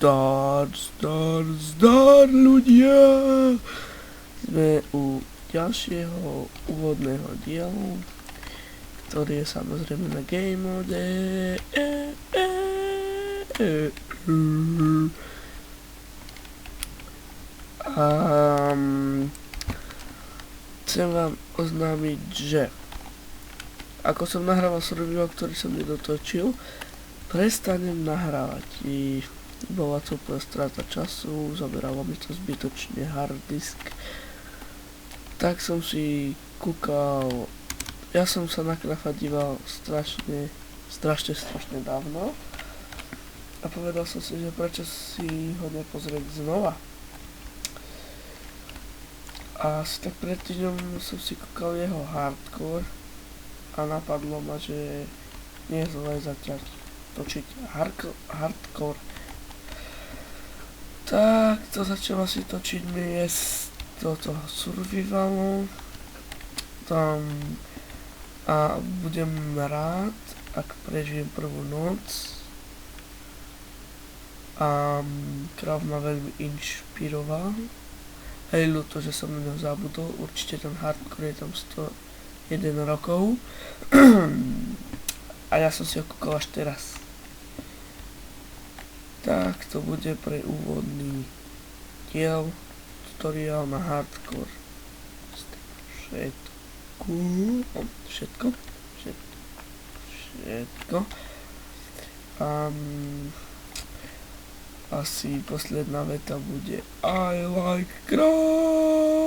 Zdar ľudia! Sme u ďalšieho úvodného dielu, ktorý je samozrejme na game mode. Chcem vám oznámiť, že ako som nahrával survival, ktorý som nedotočil, prestanem nahrávať. Bola to úplne strata času, zaberalo mi to zbytočne hard disk. Tak som si kúkal, ja som sa na Crafa díval strašne dávno a povedal som si, že prečo si ho nepozrieť znova. A asi tak pred týždňom som si kúkal jeho hardcore a napadlo ma, že nie je zle začať točiť hardcore. Tak to začalo si točiť miest do toho survivalu. Tam a budem rád, ak prežijem prvú noc. A Krav ma veľmi inšpiroval. Hej, ľúto, že som na ňo zabudol. Určite ten hardcore je tam 101 rokov. A ja som si ho kúkol až teraz. Tak to bude pre úvodný diel, tutoriál na hardcore. Všetko. Asi posledná veta bude I like Krav.